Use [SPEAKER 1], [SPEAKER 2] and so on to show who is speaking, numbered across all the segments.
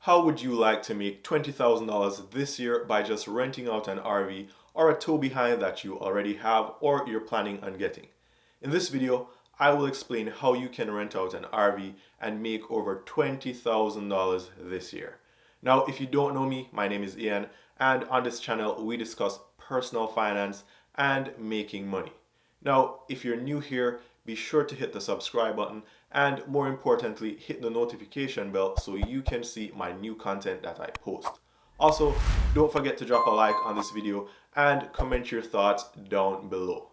[SPEAKER 1] How would you like to make $20,000 this year by just renting out an RV or a tow behind that you already have or you're planning on getting? In this video, I will explain how you can rent out an RV and make over $20,000 this year. Now, if you don't know me, my name is Ian, and on this channel, we discuss personal finance and making money. Now, if you're new here, be sure to hit the subscribe button and more importantly, hit the notification bell so you can see my new content that I post. Also, don't forget to drop a like on this video and comment your thoughts down below.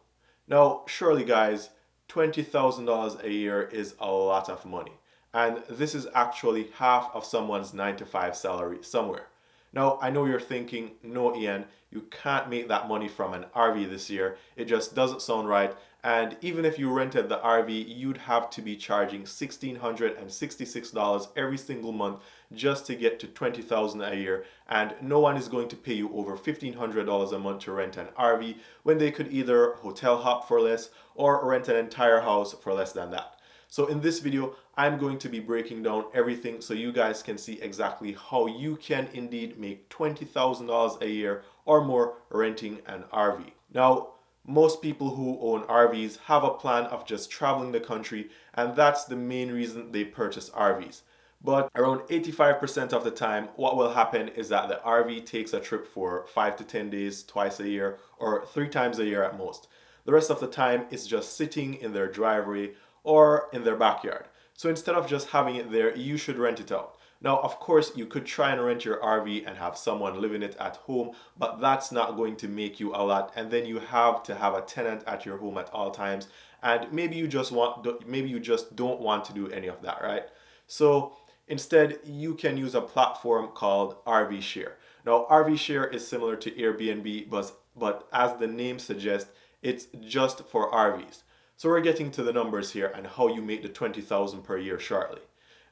[SPEAKER 1] Now, surely guys, $20,000 a year is a lot of money. And this is actually half of someone's 9-to-5 salary somewhere. Now, I know you're thinking, no, Ian, you can't make that money from an RV this year. It just doesn't sound right. And even if you rented the RV, you'd have to be charging $1,666 every single month just to get to $20,000 a year. And no one is going to pay you over $1,500 a month to rent an RV when they could either hotel hop for less or rent an entire house for less than that. So in this video, I'm going to be breaking down everything so you guys can see exactly how you can indeed make $20,000 a year or more renting an RV. Now, most people who own RVs have a plan of just traveling the country, and that's the main reason they purchase RVs. But around 85% of the time, what will happen is that the RV takes a trip for 5 to 10 days, twice a year, or 3 times a year at most. The rest of the time, it's just sitting in their driveway or in their backyard. So instead of just having it there, you should rent it out. Now, of course, you could try and rent your RV and have someone living it at home, but that's not going to make you a lot. And then you have to have a tenant at your home at all times. And maybe you just don't want to do any of that, right? So instead, you can use a platform called RVshare. Now, RVshare is similar to Airbnb, but as the name suggests, it's just for RVs. So we're getting to the numbers here and how you make the $20,000 per year shortly.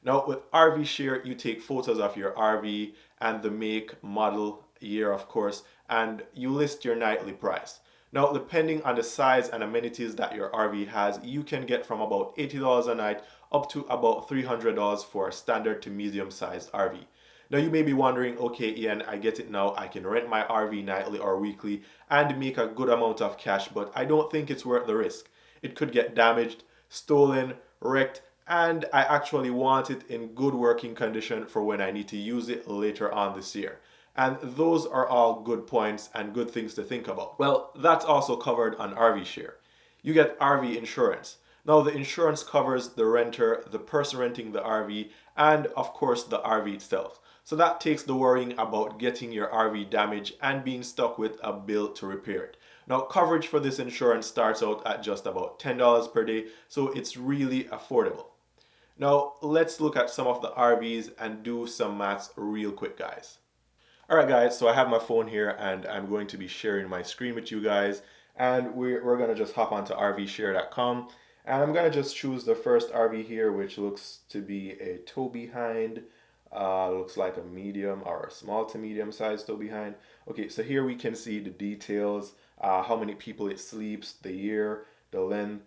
[SPEAKER 1] Now with RVshare, you take photos of your RV and the make, model, year of course, and you list your nightly price. Now depending on the size and amenities that your RV has, you can get from about $80 a night up to about $300 for a standard to medium sized RV. Now you may be wondering, okay Ian, I get it now, I can rent my RV nightly or weekly and make a good amount of cash, but I don't think it's worth the risk. It could get damaged, stolen, wrecked, and I actually want it in good working condition for when I need to use it later on this year. And those are all good points and good things to think about. Well, that's also covered on RVshare. You get RV insurance. Now the insurance covers the renter, the person renting the RV, and of course the RV itself. So that takes the worrying about getting your RV damaged and being stuck with a bill to repair it. Now coverage for this insurance starts out at just about $10 per day, so it's really affordable. Now let's look at some of the RVs and do some maths real quick, guys. Alright guys, so I have my phone here and I'm going to be sharing my screen with you guys, and we're going to just hop onto RVshare.com, and I'm going to just choose the first RV here, which looks to be a tow behind. Looks like a medium or a small to medium size tow behind. Okay, so here we can see the details, how many people it sleeps, the year, the length.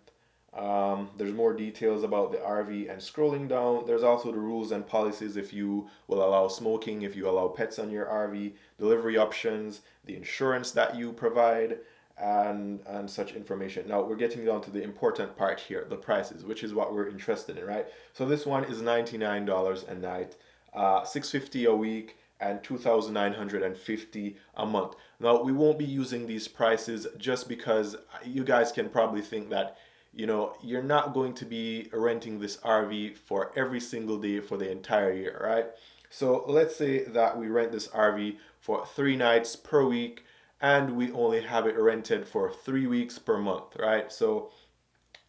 [SPEAKER 1] There's more details about the RV, and scrolling down, there's also the rules and policies if you will allow smoking, if you allow pets on your RV, delivery options, the insurance that you provide, and such information. Now we're getting down to the important part here, the prices, which is what we're interested in, right? So this one is $99 a night, $650 a week, and $2,950 a month. Now we won't be using these prices just because you guys can probably think that, you know, you're not going to be renting this RV for every single day for the entire year, right? So let's say that we rent this RV for 3 nights per week and we only have it rented for 3 weeks per month, right? So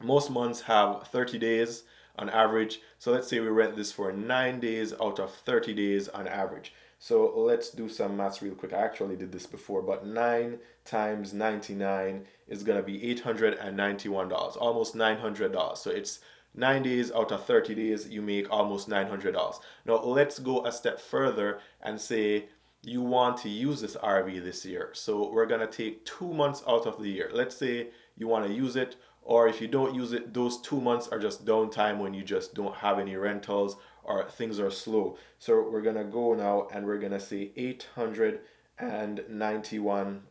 [SPEAKER 1] most months have 30 days on average. So let's say we rent this for 9 days out of 30 days on average. So let's do some maths real quick. I actually did this before, but 9 times 99 is going to be $891, almost $900. So it's 9 days out of 30 days, you make almost $900. Now let's go a step further and say you want to use this RV this year. So we're going to take 2 months out of the year. Let's say you want to use it, or if you don't use it, those 2 months are just downtime when you just don't have any rentals or things are slow. So we're gonna go now and we're gonna say 891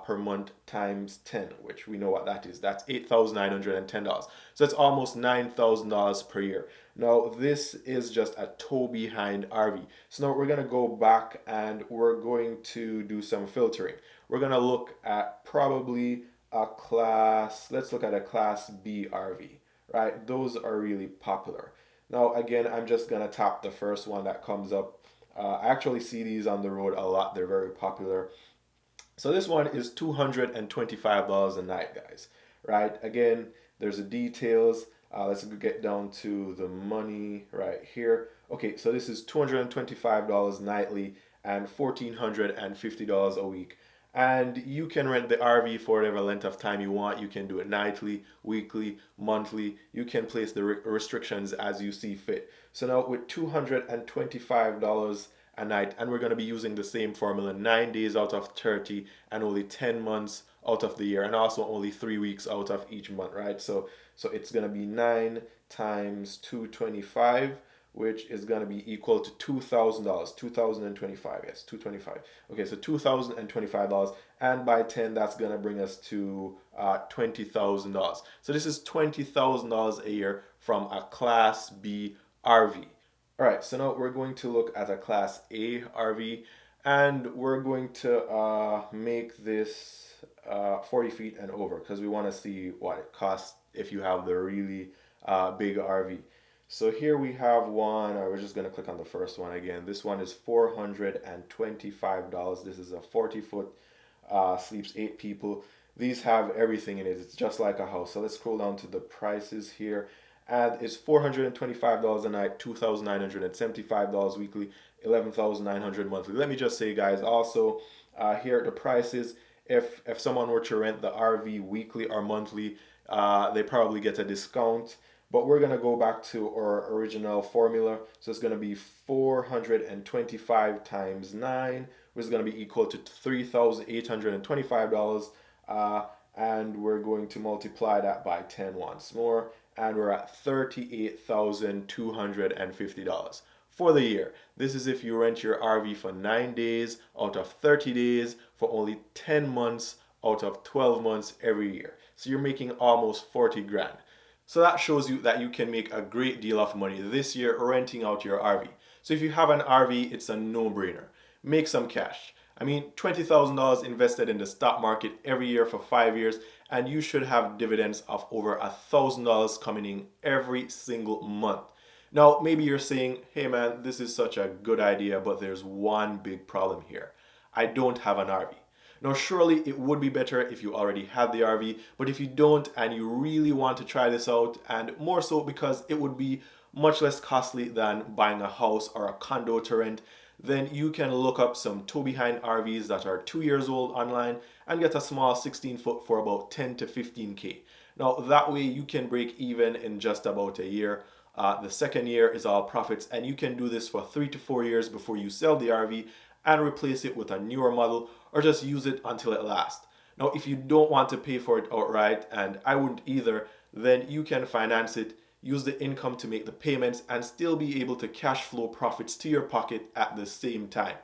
[SPEAKER 1] per month times 10, which we know what that is. That's $8,910. So it's almost $9,000 per year. Now this is just a toe behind RV. So now we're gonna go back and we're going to do some filtering. We're gonna look at probably a class, let's look at a class B RV, right? Those are really popular. Now again, I'm just gonna tap the first one that comes up. I actually see these on the road a lot. They're very popular. So this one is $225 a night, guys, right? Again, there's the details. Let's get down to the money right here. Okay, so this is $225 nightly and $1,450 a week. And you can rent the RV for whatever length of time you want. You can do it nightly, weekly, monthly. You can place the restrictions as you see fit. So now with $225 a night, and we're going to be using the same formula, 9 days out of 30 and only 10 months out of the year, and also only 3 weeks out of each month, right? So it's going to be 9 times 225, which is going to be equal to $2,000, 2025, yes, 225. Okay, so $2,025, and by 10, that's going to bring us to $20,000. So this is $20,000 a year from a Class B RV. All right, so now we're going to look at a Class A RV, and we're going to make this 40 feet and over because we want to see what it costs if you have the really big RV. So here we have one, we're just going to click on the first one again. This one is $425. This is a 40-foot, sleeps 8 people. These have everything in it. It's just like a house. So let's scroll down to the prices here. And it's $425 a night, $2,975 weekly, $11,900 monthly. Let me just say, guys, also here are the prices. If someone were to rent the RV weekly or monthly, they probably get a discount. But we're going to go back to our original formula. So it's going to be 425 times 9, which is going to be equal to $3,825. And we're going to multiply that by 10 once more. And we're at $38,250 for the year. This is if you rent your RV for 9 days out of 30 days for only 10 months out of 12 months every year. So you're making almost 40 grand. So that shows you that you can make a great deal of money this year renting out your RV. So if you have an RV, it's a no-brainer. Make some cash. I mean, $20,000 invested in the stock market every year for 5 years, and you should have dividends of over $1,000 coming in every single month. Now, maybe you're saying, hey man, this is such a good idea, but there's one big problem here. I don't have an RV. Now, surely it would be better if you already had the RV, but if you don't and you really want to try this out, and more so because it would be much less costly than buying a house or a condo to rent, then you can look up some toe-behind RVs that are 2 years old online and get a small 16-foot for about 10 to 15K. Now, that way you can break even in just about a year. The second year is all profits, and you can do this for 3 to 4 years before you sell the RV and replace it with a newer model or just use it until it lasts. Now, if you don't want to pay for it outright, and I wouldn't either, then you can finance it, use the income to make the payments, and still be able to cash flow profits to your pocket at the same time.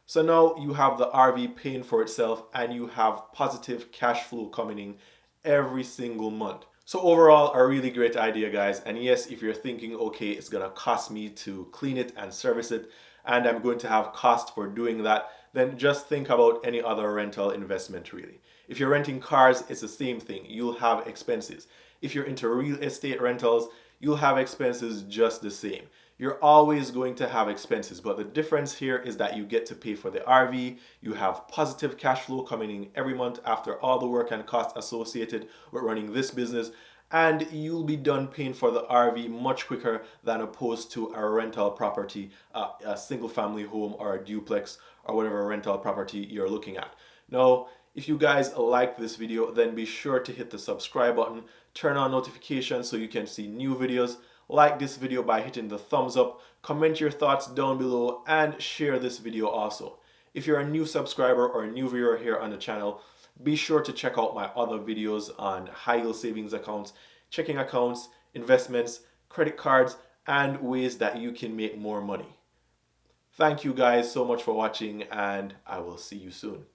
[SPEAKER 1] So now you have the RV paying for itself and you have positive cash flow coming in every single month. So overall, a really great idea, guys. And yes, if you're thinking, okay, it's gonna cost me to clean it and service it, and I'm going to have cost for doing that, then just think about any other rental investment really. If you're renting cars, it's the same thing. You'll have expenses. If you're into real estate rentals, you'll have expenses just the same. You're always going to have expenses, but the difference here is that you get to pay for the RV, you have positive cash flow coming in every month after all the work and costs associated with running this business, and you'll be done paying for the RV much quicker than opposed to a rental property, a single family home or a duplex or whatever rental property you're looking at. Now, if you guys like this video, then be sure to hit the subscribe button, turn on notifications so you can see new videos, like this video by hitting the thumbs up, comment your thoughts down below, and share this video also. If you're a new subscriber or a new viewer here on the channel, be sure to check out my other videos on high yield savings accounts, checking accounts, investments, credit cards, and ways that you can make more money. Thank you guys so much for watching, and I will see you soon.